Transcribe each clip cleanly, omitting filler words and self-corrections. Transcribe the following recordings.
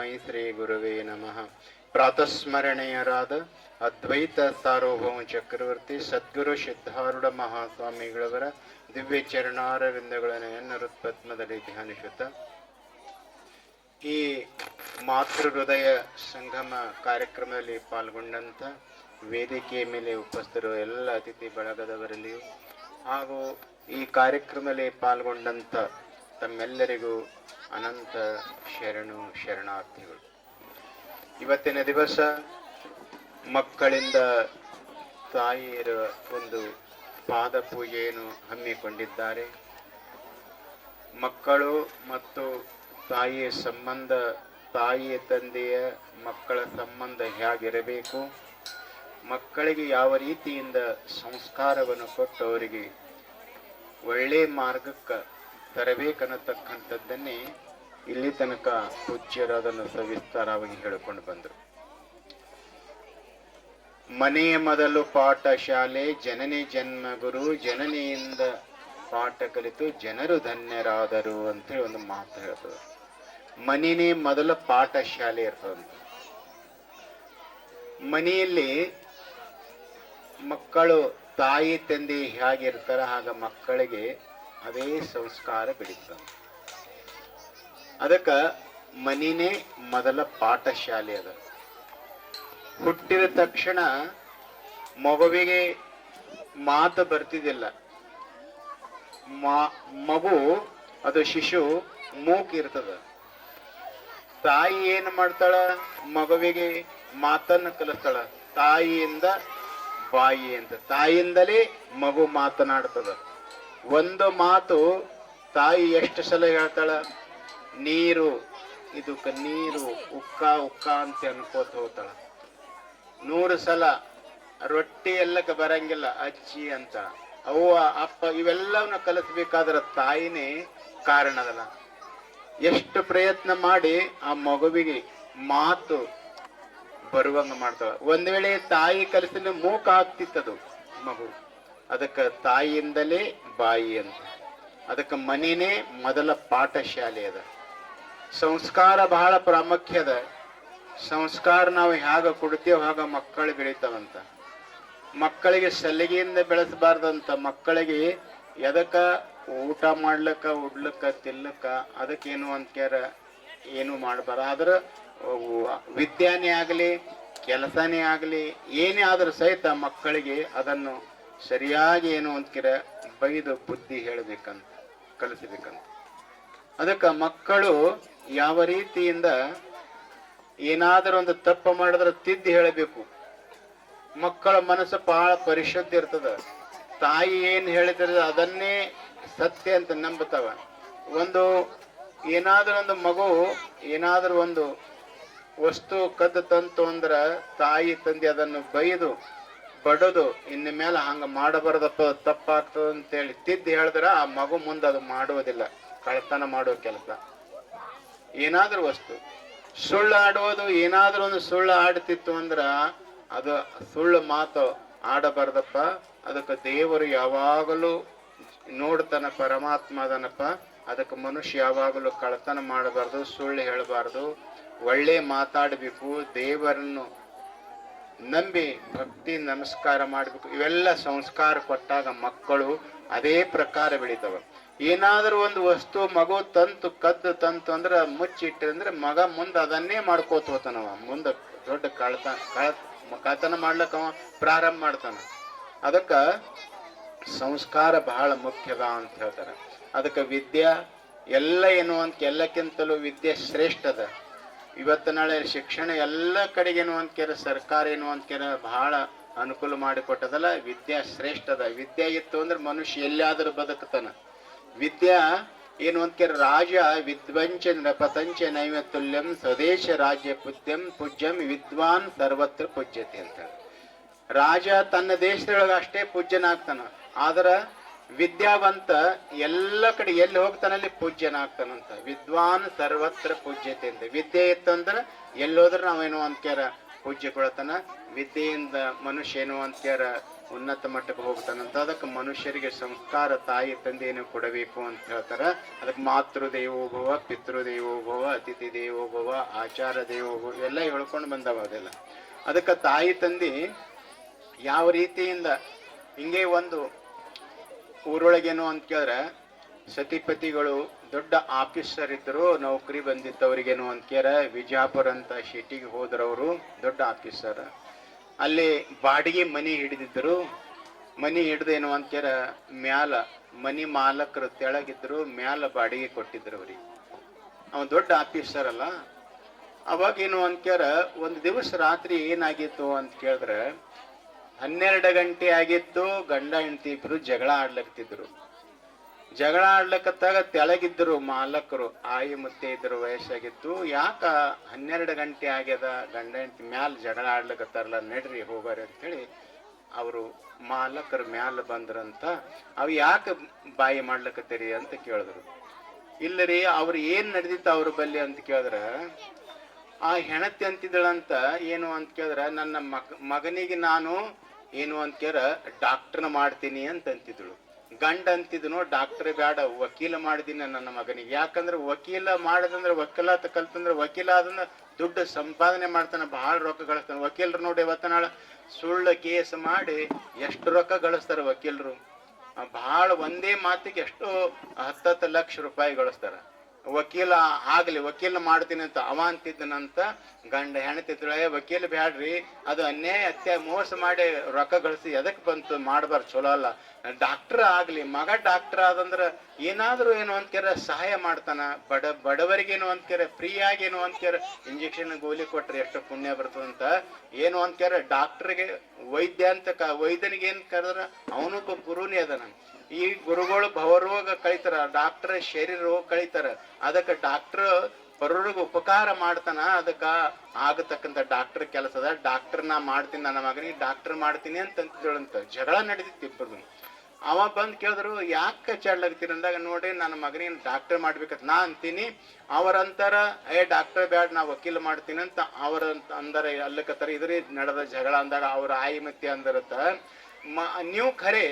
ತಸ್ಮೈ ಶ್ರೀ ಗುರುವೇ ನಮಃ. ಪ್ರಾತಸ್ಮರಣೀಯರಾದ ಅದ್ವೈತ ಸಾರ್ವಭೌಮ ಚಕ್ರವರ್ತಿ ಸದ್ಗುರು ಸಿದ್ಧಾರೂಢ ಮಹಾಸ್ವಾಮಿಗಳವರ ದಿವ್ಯ ಚರಣಾರವಿಂದಗಳನ್ನು ಹೃತ್ಪದ್ಮದಲ್ಲಿ ಧ್ಯಾನಿಸುತ್ತ ಈ ಮಾತೃ ಹೃದಯ ಸಂಗಮ ಕಾರ್ಯಕ್ರಮದಲ್ಲಿ ಪಾಲ್ಗೊಂಡಂಥ ವೇದಿಕೆಯ ಮೇಲೆ ಉಪಸ್ಥಿತರು ಎಲ್ಲ ಅತಿಥಿ ಬಳಗದವರಲ್ಲಿಯೂ ಹಾಗೂ ಈ ಕಾರ್ಯಕ್ರಮದಲ್ಲಿ ಪಾಲ್ಗೊಂಡಂಥ ತಮ್ಮೆಲ್ಲರಿಗೂ ಅನಂತ ಶರಣಾರ್ಥಿಗಳು. ಇವತ್ತಿನ ದಿವಸ ಮಕ್ಕಳಿಂದ ತಾಯಿಯರ ಒಂದು ಪಾದ ಪೂಜೆಯನ್ನು ಹಮ್ಮಿಕೊಂಡಿದ್ದಾರೆ. ಮಕ್ಕಳು ಮತ್ತು ತಾಯಿಯ ಸಂಬಂಧ, ತಾಯಿಯ ತಂದೆಯ ಮಕ್ಕಳ ಸಂಬಂಧ ಹೇಗಿರಬೇಕು, ಮಕ್ಕಳಿಗೆ ಯಾವ ರೀತಿಯಿಂದ ಸಂಸ್ಕಾರವನ್ನು ಕೊಟ್ಟು ಅವರಿಗೆ ಒಳ್ಳೆಯ ಮಾರ್ಗಕ್ಕೆ ತರಬೇಕನ್ನತಕ್ಕಂಥದ್ದನ್ನೇ ಇಲ್ಲಿ ತನಕ ಪೂಜ್ಯರು ಅದನ್ನು ಸವಿಸ್ತಾರವಾಗಿ ಹೇಳಿಕೊಂಡು ಬಂದರು. ಮನೆಯ ಮೊದಲು ಪಾಠ ಶಾಲೆ, ಜನನಿ ಜನ್ಮ ಗುರು, ಜನನಿಯಿಂದ ಪಾಠ ಕಲಿತು ಜನರು ಧನ್ಯರಾದರು ಅಂತೇಳಿ ಒಂದು ಮಾತು ಹೇಳ್ತದೆ. ಮನೆಯೇ ಮೊದಲ ಪಾಠ ಶಾಲೆ ಇರ್ತದಂತ. ಮನೆಯಲ್ಲಿ ಮಕ್ಕಳು ತಾಯಿ ತಂದೆ ಹೇಗಿರ್ತಾರ ಹಾಗ ಮಕ್ಕಳಿಗೆ ಅದೇ ಸಂಸ್ಕಾರ ಬೆಳೀತದೆ. ಅದಕ್ಕೆ ಮನಿನೇ ಮೊದಲ ಪಾಠ ಶಾಲೆ ಅದ. ಹುಟ್ಟಿದ ತಕ್ಷಣ ಮಗುವಿಗೆ ಮಾತು ಬರ್ತಿದ್ದಿಲ್ಲ. ಮಗು ಅದು ಶಿಶು ಮೂಕಿರ್ತದ. ತಾಯಿ ಏನು ಮಾಡ್ತಾಳ, ಮಗುವಿಗೆ ಮಾತನ್ನು ಕಲಿಸ್ತಾಳ. ತಾಯಿಯಿಂದ ಬಾಯಿ ಅಂತ, ತಾಯಿಯಿಂದಲೇ ಮಗು ಮಾತನಾಡ್ತದ. ಒಂದು ಮಾತು ತಾಯಿ ಎಷ್ಟು ಸಲ ಹೇಳ್ತಾಳ, ನೀರು ಇದಕ್ಕೆ ನೀರು, ಉಕ್ಕ ಉಕ್ಕ ಅಂತ ಅನ್ಕೋತ ಹೋಗ್ತಾಳ. 100 ಸಲ ರೊಟ್ಟಿ ಎಲ್ಲಕ್ಕೆ ಬರಂಗಿಲ್ಲ, ಅಜ್ಜಿ ಅಂತ. ಅವ್ವ ಅಪ್ಪ ಇವೆಲ್ಲವನ್ನ ಕಲಿಸ್ಬೇಕಾದ್ರೆ ತಾಯಿನೇ ಕಾರಣ ಅದಲ್ಲ. ಎಷ್ಟು ಪ್ರಯತ್ನ ಮಾಡಿ ಆ ಮಗುವಿಗೆ ಮಾತು ಬರುವಂಗ ಮಾಡ್ತಾಳ. ಒಂದ್ ವೇಳೆ ತಾಯಿ ಕಲಿಸಲು ಮೂಕ ಆಗ್ತಿತ್ತದು ಮಗು. ಅದಕ್ಕೆ ತಾಯಿಯಿಂದಲೇ ಬಾಯಿ ಅಂತ. ಅದಕ್ಕೆ ಮನೆಯೇ ಮೊದಲ ಪಾಠ ಶಾಲೆ ಅದ. ಸಂಸ್ಕಾರ ಬಹಳ ಪ್ರಾಮುಖ್ಯ ಅದ. ಸಂಸ್ಕಾರ ನಾವು ಹೇಗ ಕೊಡ್ತೀವೋ ಹಾಗ ಮಕ್ಕಳು ಬೆಳಿತಾವಂತ. ಮಕ್ಕಳಿಗೆ ಸಲಿಗೆಯಿಂದ ಬೆಳೆಸಬಾರ್ದಂತ. ಮಕ್ಕಳಿಗೆ ಎದಕ್ಕ ಊಟ ಮಾಡ್ಲಕ್ಕ, ಉಡ್ಲಕ್ಕ, ತಿನ್ಲಕ್ಕ ಅದಕ್ಕೇನು ಅಂತ್ಯಾರ ಏನು ಮಾಡಬಾರ. ಆದ್ರೆ ವಿದ್ಯಾನೇ ಆಗಲಿ, ಕೆಲಸನೇ ಆಗಲಿ, ಏನೇ ಆದ್ರೂ ಸಹಿತ ಮಕ್ಕಳಿಗೆ ಅದನ್ನು ಸರಿಯಾಗಿ ಏನು ಅಂತ್ಕಿರ ಬೈದು ಬುದ್ಧಿ ಹೇಳಬೇಕಂತ, ಕಲಿಸಬೇಕಂತ. ಅದಕ್ಕೆ ಮಕ್ಕಳು ಯಾವ ರೀತಿಯಿಂದ ಏನಾದರೂ ಒಂದು ತಪ್ಪು ಮಾಡಿದ್ರೆ ತಿದ್ದಿ ಹೇಳಬೇಕು. ಮಕ್ಕಳ ಮನಸ್ಸು ಬಹಳ ಪರಿಶುದ್ಧ ಇರ್ತದ. ತಾಯಿ ಏನು ಹೇಳಿದ್ರೆ ಅದನ್ನೇ ಸತ್ಯ ಅಂತ ನಂಬುತ್ತವ. ಏನಾದ್ರೂ ಒಂದು ಮಗು ಏನಾದ್ರೂ ಒಂದು ವಸ್ತು ಕದ್ದು ತಂತು ಅಂದ್ರ ತಾಯಿ ತಂದೆ ಅದನ್ನು ಬೈದು ಬಡದು ಇನ್ನು ಮೇಲೆ ಹಂಗ ಮಾಡಬಾರ್ದಪ್ಪ, ತಪ್ಪಾಗ್ತದ ಅಂತೇಳಿ ತಿದ್ದಿ ಹೇಳಿದ್ರ ಆ ಮಗು ಮುಂದೆ ಅದು ಮಾಡುವುದಿಲ್ಲ. ಕಳ್ತನ ಮಾಡೋ ಕೆಲಸ, ಏನಾದ್ರೂ ವಸ್ತು ಸುಳ್ಳು ಆಡುವುದು, ಏನಾದ್ರೂ ಒಂದು ಸುಳ್ಳು ಆಡ್ತಿತ್ತು ಅಂದ್ರ ಅದು ಸುಳ್ಳು ಮಾತು ಆಡಬಾರ್ದಪ್ಪ. ಅದಕ್ಕೆ ದೇವರು ಯಾವಾಗಲೂ ನೋಡ್ತಾನ, ಪರಮಾತ್ಮ ಅದನಪ್ಪ. ಅದಕ್ಕೆ ಮನುಷ್ಯ ಯಾವಾಗಲೂ ಕಳ್ತನ ಮಾಡಬಾರ್ದು, ಸುಳ್ಳು ಹೇಳಬಾರ್ದು, ಒಳ್ಳೆ ಮಾತಾಡಬೇಕು, ದೇವರನ್ನು ನಂಬಿ ಭಕ್ತಿ ನಮಸ್ಕಾರ ಮಾಡಬೇಕು. ಇವೆಲ್ಲ ಸಂಸ್ಕಾರ ಕೊಟ್ಟಾಗ ಮಕ್ಕಳು ಅದೇ ಪ್ರಕಾರ ಬೆಳಿತಾವ. ಏನಾದ್ರೂ ಒಂದು ವಸ್ತು ಮಗು ಕದ್ದು ತಂತು ಅಂದ್ರೆ ಮುಚ್ಚಿಟ್ಟಂದ್ರೆ ಮಗ ಮುಂದೆ ಅದನ್ನೇ ಮಾಡ್ಕೋತ ಹೋತಾನವ. ಮುಂದೆ ದೊಡ್ಡ ಕಳ್ತನ ಮಾಡ್ಲಕ್ಕ ಪ್ರಾರಂಭ ಮಾಡ್ತಾನ. ಅದಕ್ಕ ಸಂಸ್ಕಾರ ಬಹಳ ಮುಖ್ಯದ ಅಂತ ಹೇಳ್ತಾರೆ. ಅದಕ್ಕೆ ವಿದ್ಯಾ ಎಲ್ಲ ಏನು ಅಂತ, ಎಲ್ಲಕ್ಕಿಂತಲೂ ವಿದ್ಯೆ ಶ್ರೇಷ್ಠ ಅದ. ಇವತ್ತು ನಾಳೆ ಶಿಕ್ಷಣ ಎಲ್ಲ ಕಡೆಗೇನು ಅಂತ್ಕೇರ ಸರ್ಕಾರ ಏನು ಅಂತ್ಕೇರ ಬಹಳ ಅನುಕೂಲ ಮಾಡಿಕೊಟ್ಟದಲ್ಲ. ವಿದ್ಯಾ ಶ್ರೇಷ್ಠ ಅದ. ವಿದ್ಯೆ ಇತ್ತು ಅಂದ್ರೆ ಮನುಷ್ಯ ಎಲ್ಲಿಯಾದ್ರೂ ಬದುಕ್ತಾನ. ವಿದ್ಯಾ ಏನು ಅಂತ್ಕೇರ ರಾಜ ವಿದ್ವಂಚ ನೃಪತಂಚ ನೈವತುಲ್ಯಂ ಸ್ವದೇಶ ರಾಜ್ಯ ಪೂಜ್ಯಂ ವಿದ್ವಾನ್ ಸರ್ವತ್ರ ಪೂಜ್ಯತೆ ಅಂತ. ರಾಜ ತನ್ನ ದೇಶದೊಳಗೆ ಅಷ್ಟೇ ಪೂಜ್ಯನಾಗ್ತಾನ. ಆದ್ರ ವಿದ್ಯಾವಂತ ಎಲ್ಲ ಕಡೆ ಎಲ್ಲಿ ಹೋಗ್ತಾನಲ್ಲಿ ಪೂಜ್ಯನಾಗ್ತಾನಂತ. ವಿದ್ವಾನ್ ಸರ್ವತ್ರ ಪೂಜ್ಯತೆ ಅಂತ. ವಿದ್ಯೆ ಇತ್ತಂದ್ರೆ ಎಲ್ಲೋದ್ರೆ ನಾವೇನು ಅಂತ್ಯಾರ ಪೂಜ್ಯ ಕೊಡ್ತಾನ. ವಿದ್ಯೆಯಿಂದ ಮನುಷ್ಯ ಏನು ಅಂತ್ಯಾರ ಉನ್ನತ ಮಟ್ಟಕ್ಕೆ ಹೋಗ್ತಾನಂತ. ಅದಕ್ಕೆ ಮನುಷ್ಯರಿಗೆ ಸಂಸ್ಕಾರ ತಾಯಿ ತಂದೆಯನ್ನು ಕೊಡಬೇಕು ಅಂತ ಹೇಳ್ತಾರ. ಅದಕ್ಕೆ ಮಾತೃ ದೇವೋಭವ, ಪಿತೃ ದೇವೋಭವ, ಅತಿಥಿ ದೇವೋಭವ, ಆಚಾರ ದೇವೋಭವ ಎಲ್ಲ ಹೇಳ್ಕೊಂಡು ಬಂದವ ಅದೆಲ್ಲ. ಅದಕ್ಕೆ ತಾಯಿ ತಂದೆ ಯಾವ ರೀತಿಯಿಂದ ಹಿಂಗೆ ಒಂದು ಊರೊಳಗೇನು ಅಂತ ಕೇಳಿದ್ರೆ ಸತಿಪತಿಗಳು ದೊಡ್ಡ ಆಫೀಸರ್ ಇದ್ರು, ನೌಕರಿ ಬಂದಿತ್ತವ್ರಿಗೇನು ಅಂತ ಕೇಳ ವಿಜಾಪುರ ಅಂತ ಸಿಟಿಗೆ ಹೋದ್ರವರು ದೊಡ್ಡ ಆಫೀಸರ್. ಅಲ್ಲಿ ಬಾಡಿಗೆ ಮನಿ ಹಿಡಿದಿದ್ರು. ಮನಿ ಹಿಡ್ದೇನು ಅಂತ ಕೇಳ ಮ್ಯಾಲ ಮನಿ ಮಾಲಕರು ತೆಳಗಿದ್ರು, ಮ್ಯಾಲ ಬಾಡಿಗೆ ಕೊಟ್ಟಿದ್ರು ಅವ್ರಿಗೆ. ಅವ ದೊಡ್ಡ ಆಫೀಸರ್ ಅಲ್ಲ. ಅವಾಗೇನು ಅಂತ ಕೇಳ ಒಂದು ದಿವಸ ರಾತ್ರಿ ಏನಾಗಿತ್ತು ಅಂತ ಕೇಳಿದ್ರೆ 12 ಗಂಟೆ ಆಗಿತ್ತು. ಗಂಡ ಹೆಂಡತಿ ಇಬ್ರು ಜಗಳ ಆಡ್ಲಕ್ತಿದ್ರು. ಜಗಳ ಆಡ್ಲಕತ್ತಾಗ ತೆಳಗಿದ್ರು ಮಾಲಕರು, ಆಯಿ ಮುತ್ತೆ ಇದ್ರು, ವಯಸ್ಸಾಗಿತ್ತು. ಯಾಕ 12 ಗಂಟೆ ಆಗ್ಯದ, ಗಂಡ ಹೆಂಡತಿ ಮ್ಯಾಲ ಜಗಳ ಆಡ್ಲಕತ್ತಾರಲ್ಲ, ನಡ್ರಿ ಹೋಗಾರಿ ಅಂತೇಳಿ ಅವರು ಮಾಲಕರು ಮ್ಯಾಲ ಬಂದ್ರಂತ. ಅವ್ ಯಾಕೆ ಬಾಯಿ ಮಾಡ್ಲಕತ್ತೀರಿ ಅಂತ ಕೇಳಿದ್ರು. ಇಲ್ಲರಿ ಅವ್ರು ಏನ್ ನಡೆದಿತ್ತು ಅವ್ರ ಬಲ್ಲಿ ಅಂತ ಕೇಳಿದ್ರ, ಆ ಹೆಣತಿ ಅಂತಿದ್ದಳಂತ ಏನು ಅಂತ ಕೇಳಿದ್ರ ನನ್ನ ಮಗನಿಗೆ ನಾನು ಏನು ಅಂತ ಕೇಳ ಡಾಕ್ಟರ್ನ ಮಾಡ್ತೀನಿ ಅಂತ ಅಂತಿದ್ದಳು. ಗಂಡ ಅಂತಿದ್ನು ಡಾಕ್ಟರ್ ಬೇಡ, ವಕೀಲ ಮಾಡಿದೀನಿ ನನ್ನ ಮಗನಿಗೆ. ಯಾಕಂದ್ರೆ ವಕೀಲ ಮಾಡದಂದ್ರೆ ವಕೀಲಾತ ಕಲ್ತಂದ್ರೆ ವಕೀಲ ಆದಂದ್ರೆ ದುಡ್ಡು ಸಂಪಾದನೆ ಮಾಡ್ತಾನೆ, ಬಹಳ ರೊಕ್ಕ ಗಳಿಸ್ತಾನೆ. ವಕೀಲರು ನೋಡಿ ಇವತ್ತನಾಳ ಸುಳ್ಳು ಕೇಸ್ ಮಾಡಿ ಎಷ್ಟು ರೊಕ್ಕ ಗಳಿಸ್ತಾರ ವಕೀಲರು. ಬಹಳ ಒಂದೇ ಮಾತಿಗೆ ಎಷ್ಟೋ 10 ಲಕ್ಷ ರೂಪಾಯಿ ಗಳಿಸ್ತಾರ. ವಕೀಲ ಆಗ್ಲಿ, ವಕೀಲ ಮಾಡ್ತೀನಿ ಅಂತ ಅವ ಅಂತಿದ್ದನಂತ. ಗಂಡ ಹೆಣ್ತಿದ್ಳ ವಕೀಲ ಬ್ಯಾಡ್ರಿ, ಅದು ಅನ್ಯಾಯ ಮೋಸ ಮಾಡಿ ರೊಕ್ಕ ಗಳಿಸಿ ಎದಕ್ ಬಂತು, ಮಾಡಬಾರ್ದು, ಚಲೋ ಅಲ್ಲ. ಡಾಕ್ಟರ್ ಆಗ್ಲಿ, ಮಗ ಡಾಕ್ಟರ್ ಆದಂದ್ರ ಏನಾದ್ರು ಏನು ಅಂತ ಕೇರ ಸಹಾಯ ಮಾಡ್ತಾನ. ಬಡವರಿಗೇನು ಅಂತ ಕೇರ ಫ್ರೀ ಆಗಿ ಏನು ಅಂತ ಕೇರ ಇಂಜೆಕ್ಷನ್ ಗೋಲಿ ಕೊಟ್ರೆ ಎಷ್ಟು ಪುಣ್ಯ ಬರ್ತದಂತ. ಏನು ಅಂತ ಕೇರ ಡಾಕ್ಟರ್ಗೆ ವೈದ್ಯ ಅಂತ ವೈದ್ಯನಿಗೆ ಏನ್ ಕರೆದ್ರ ಅವನು ಗುರುನೇ ಅದನ. ಈ ಗುರುಗಳು ಭವರೋಗ ಕಳಿತಾರ, ಡಾಕ್ಟರ್ ಶರೀರ ರೋಗ ಕಳಿತಾರ. ಅದಕ್ಕೆ ಡಾಕ್ಟರ್ ಬರೋರ್ಗ ಉಪಕಾರ ಮಾಡ್ತಾನ. ಅದಕ್ಕ ಆಗತಕ್ಕಂತ ಡಾಕ್ಟರ್ ಕೆಲಸದ. ಡಾಕ್ಟರ್ ನಾ ಮಾಡ್ತೀನಿ, ನನ್ನ ಮಗನಿಗೆ ಡಾಕ್ಟರ್ ಮಾಡ್ತೀನಿ ಅಂತಂತಿದ್ದಳಂತ. ಜಗಳ ನಡೆದಿತ್ತು ಇಬ್ಬರು. ಅವ ಬಂದ್ ಕೇಳಿದ್ರು ಯಾಕೆ ಚಾಡ್ಲಾಗ್ತೀರಿ ಅಂದಾಗ, ನೋಡಿ ನನ್ನ ಮಗನಿಗೆ ಡಾಕ್ಟರ್ ಮಾಡ್ಬೇಕಂತ ನಾ ಅಂತೀನಿ. ಅವರಂತಾರ ಡಾಕ್ಟರ್ ಬ್ಯಾಡ, ನಾ ವಕೀಲ ಮಾಡ್ತೀನಿ ಅಂತ ಅವ್ರ ಅಂದಾರ. ಅಲ್ಲಕತ್ತಾರ ಇದ್ರಿ ನಡೆದ ಜಗಳ ಅಂದಾಗ ಅವ್ರ ಆಯಿ ಮತ್ತೆ ಅಂದರತ್ತ, ನೀವು ಖರೆ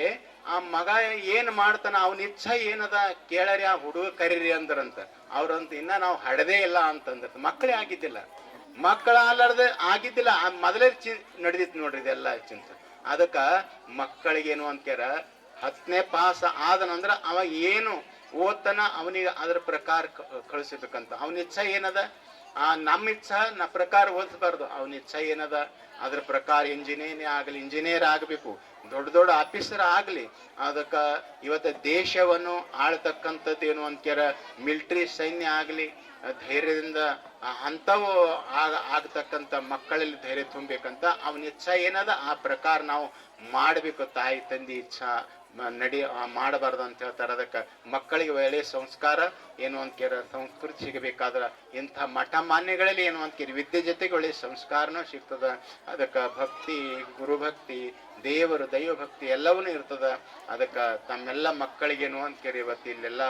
ಆ ಮಗ ಏನ್ ಮಾಡ್ತಾನ, ಅವನ ಇಚ್ಛಾ ಏನದ ಕೇಳರಿ, ಆ ಹುಡುಗ ಕರೀರಿ ಅಂದ್ರಂತ. ಅವ್ರಂತ ಇನ್ನ ನಾವು ಹಡದೇ ಇಲ್ಲ ಅಂತಂದ್ರ. ಮಕ್ಕಳೇ ಆಗಿದ್ದಿಲ್ಲ, ಮಕ್ಕಳ ಆಲಾರ್ದೆ ಆಗಿದ್ದಿಲ್ಲ. ಮೊದಲೇ ನಡೆದಿತ್ತು ನೋಡ್ರಿ ಇದೆಲ್ಲ ಚಿಂತೆ. ಅದಕ್ಕ ಮಕ್ಕಳಿಗೇನು ಅಂತಾರ 10ನೇ ಪಾಸ್ ಆದನಂದ್ರ ಅವ ಏನು ಓದ್ತಾನ ಅವನಿಗೆ ಅದ್ರ ಪ್ರಕಾರ ಕಳಿಸ್ಬೇಕಂತ. ಅವನ ಇಚ್ಛಾ ಏನದ, ನಮ್ಮ ಇಚ್ಛಾ ಪ್ರಕಾರ ಓದಿಸಬಾರ್ದು. ಅವನ ಇಚ್ಛಾ ಏನದ ಅದ್ರ ಪ್ರಕಾರ ಇಂಜಿನಿಯರ್ ಆಗಬೇಕು, ದೊಡ್ಡ ದೊಡ್ಡ ಆಫೀಸರ್ ಆಗ್ಲಿ. ಅದಕ್ಕ ಇವತ್ತ ದೇಶವನ್ನು ಆಳ್ತಕ್ಕಂಥದ್ದು ಏನು ಅಂತಾರ ಮಿಲಿಟರಿ ಸೈನ್ಯ ಆಗ್ಲಿ, ಧೈರ್ಯದಿಂದ ಅಂಥವು ಆಗ್ತಕ್ಕಂಥ ಮಕ್ಕಳಲ್ಲಿ ಧೈರ್ಯ ತುಂಬಬೇಕಂತ. ಅವನ ಇಚ್ಛಾ ಏನದ ಆ ಪ್ರಕಾರ ನಾವು ಮಾಡಬೇಕು. ತಾಯಿ ತಂದೆ ಇಚ್ಛಾ ಮಾಡಬಾರ್ದು ಅಂತ ಹೇಳ್ತಾರೆ. ಅದಕ್ಕೆ ಮಕ್ಕಳಿಗೆ ಒಳ್ಳೆಯ ಸಂಸ್ಕಾರ ಏನು ಅಂತೀರ ಸಂಸ್ಕೃತಿ ಸಿಗಬೇಕಾದ್ರ ಇಂಥ ಮಠ ಮಾನ್ಯಗಳಲ್ಲಿ ಏನು ಅಂತೀರಿ ವಿದ್ಯೆ ಜೊತೆಗೆ ಒಳ್ಳೆಯ ಸಂಸ್ಕಾರನೂ ಸಿಗ್ತದ. ಅದಕ್ಕೆ ಭಕ್ತಿ, ಗುರುಭಕ್ತಿ, ದೇವರು ದೈವ ಭಕ್ತಿ ಎಲ್ಲವೂ ಇರ್ತದ. ಅದಕ್ಕೆ ತಮ್ಮೆಲ್ಲ ಮಕ್ಕಳಿಗೇನು ಅಂತೀರಿ ಇವತ್ತು ಇಲ್ಲೆಲ್ಲ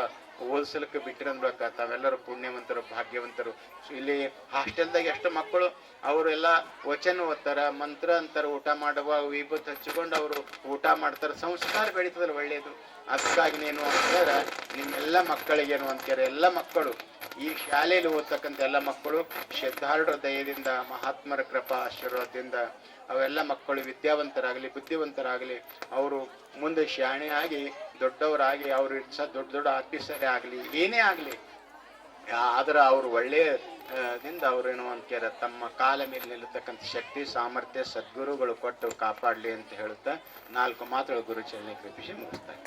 ಓದಿಸಲಿಕ್ಕೆ ಬಿಟ್ಟಿರಂದ್ಬೇಕ. ತಾವೆಲ್ಲರೂ ಪುಣ್ಯವಂತರು, ಭಾಗ್ಯವಂತರು. ಇಲ್ಲಿ ಹಾಸ್ಟೆಲ್ದಾಗ ಎಷ್ಟು ಮಕ್ಕಳು ಅವರೆಲ್ಲ ವಚನ ಓದ್ತಾರ, ಮಂತ್ರ ಅಂತಾರ, ಊಟ ಮಾಡುವ ವಿಭೂತಿ ಹಚ್ಚಿಕೊಂಡು ಅವರು ಊಟ ಮಾಡ್ತಾರೆ. ಸಂಸ್ಕಾರ ಬೆಳೀತದಲ್ಲ ಒಳ್ಳೆಯದು. ಅದಕ್ಕಾಗಿ ಏನು ಅಂತಾರೆ ನಿಮ್ಮೆಲ್ಲ ಮಕ್ಕಳಿಗೇನು ಅಂತಾರೆ, ಎಲ್ಲ ಮಕ್ಕಳು ಈ ಶಾಲೆಯಲ್ಲಿ ಓದ್ತಕ್ಕಂಥ ಎಲ್ಲ ಮಕ್ಕಳು ಶ್ರದ್ಧಾಳುರ ದಯದಿಂದ, ಮಹಾತ್ಮರ ಕೃಪಾ ಆಶೀರ್ವಾದದಿಂದ ಅವೆಲ್ಲ ಮಕ್ಕಳು ವಿದ್ಯಾವಂತರಾಗಲಿ, ಬುದ್ಧಿವಂತರಾಗಲಿ, ಅವರು ಮುಂದೆ ಶಾಣೆ ಆಗಿ ದೊಡ್ಡವರಾಗಿ ಅವ್ರ ದೊಡ್ಡ ದೊಡ್ಡ ಆಫೀಸರೇ ಆಗಲಿ, ಏನೇ ಆಗಲಿ, ಆದ್ರೆ ಅವರು ಒಳ್ಳೆಯದಿಂದ ಅವ್ರೇನು ಅಂತಾರೆ ತಮ್ಮ ಕಾಲ ಮೇಲೆ ನಿಲ್ಲತಕ್ಕಂಥ ಶಕ್ತಿ, ಸಾಮರ್ಥ್ಯ ಸದ್ಗುರುಗಳು ಕೊಟ್ಟು ಕಾಪಾಡಲಿ ಅಂತ ಹೇಳುತ್ತಾ 4 ಮಾತುಗಳು ಗುರುಚರಣೆ ಕೃಪಿಸಿ ಮುಗಿಸ್ತಾರೆ.